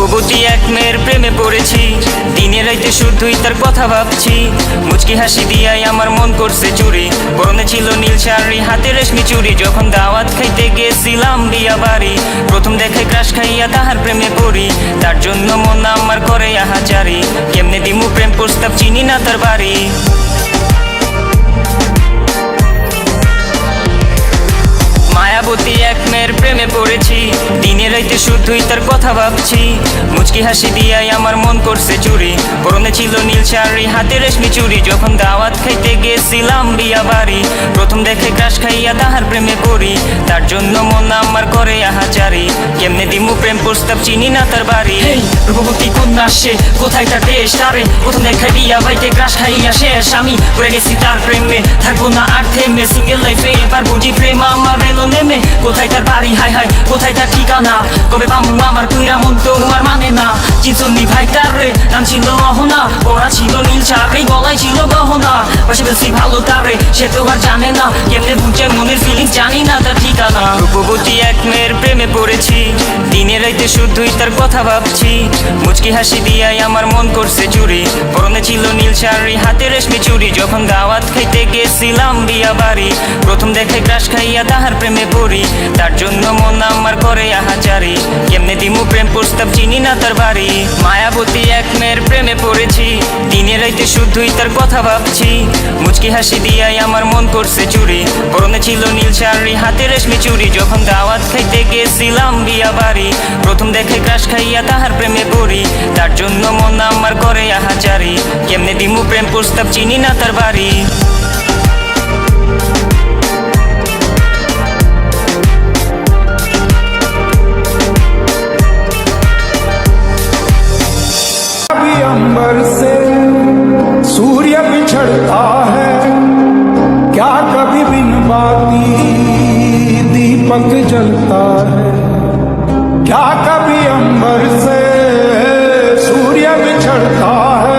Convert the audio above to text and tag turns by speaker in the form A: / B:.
A: রূপবতী এক মেয়ের প্রেমে পড়েছি, দিনে রাইতে শুধুই তার কথা ভাবছি। মুচকি হাসি দিয়াই আমার মন করছে চুরি, পরনে ছিল নীল শাড়ি, হাতে রেশমি চুড়ি। যখন দাওয়াত খাইতে গেছিলাম বিয়া বাড়ি, প্রথম দেখে ক্রাশ খাইয়া তাহার প্রেমে পড়ি। তার জন্য মন আমার করে আহাজারি, কেমনে দিমু প্রেম প্রস্তাব, চিনি না তার বাড়ি। মায়াবতী এক মেয়ের প্রেমে পড়েছি, দিনে রাইতে শুধুই তার কথা ভাবছি। মুচকি হাসি দিয়াই আমার মন করছে চুরি, পরনে ছিল নীল শাড়ি, হাতে রেশমি চুড়ি। যখন দাওয়াত খাইতে গেছিলাম বিয়া বাড়ি, প্রথম দেখে ক্রাশ খাইয়া তাহার প্রেমে পড়ি। তার জন্য মন আমার করে আহাজারি, কেমনে দিমু প্রেম প্রস্তাব, চিনি না তার বাড়ি।
B: রূপবতী কন্যা সে, কোথায় তার দেশ? তারে প্রথম দেখায় বিয়া বাইতে ক্রাশ খাইয়া শেষ। আমি পড়ে গেছি তার প্রেমে, থাকবো না আর থেমে। সিঙ্গেল লাইফে এবার বুঝি প্রেম আমার এলো নেমে। কোথায় তার বাড়ি, হায় হায় কোথায় তার ঠিকানা? কবে পামু আমার কুইরা মন তো আর মানে না। চিনসন্নি ভাই তার রে, নাম ছিল অহনা, পড়া ছিল নীল শাড়ি, গলায় ছিল গহনা। পাশে বেশি ভালো তারে, সে তো আর জানে না। কেমনে বুঝে মনের ফিলিংস, জানি না তার ঠিকানা।
A: রূপবতী এক মেয়ের প্রেমে পড়েছি, দিনে রাইতে শুধুই তার কথা ভাবছি। মুচকি হাসি দিয়াই আমার মন করছে চুরি, পরনে ছিল নীল শাড়ি, হাতে রেশমি চুড়ি। যখন দাওয়াত খাইতে গেছিলাম বিয়া বাড়ি, প্রথম দেখে ক্রাশ খাইয়া তাহার প্রেমে পড়ি। তার জন্য মন আমার করে আহাজারি, কেমনে দিমু প্রেম প্রস্তাব, চিনি না তার বাড়ি। মায়াবতী এক মেয়ের প্রেমে পড়েছি, দিনে রাইতে শুধুই তার কথা ভাবছি। মুচকি হাসি দিয়াই আমার মন করছে চুরি, পরনে ছিল নীল শাড়ি, হাতে রেশমি চুড়ি। যখন দাওয়াত খাইতে গেছিলাম বিয়া বাড়ি, প্রথম দেখে ক্রাশ খাইয়া তাহার প্রেমে পড়ি। তার জন্য মন আমার করে আহাজারি, কেমনে দিমু প্রেম প্রস্তাব, চিনি না তার বাড়ি।
C: अंबर से सूर्य बिछड़ता है, क्या कभी बिन बाती दीपक जलता है? क्या कभी अंबर से सूर्य बिछड़ता है,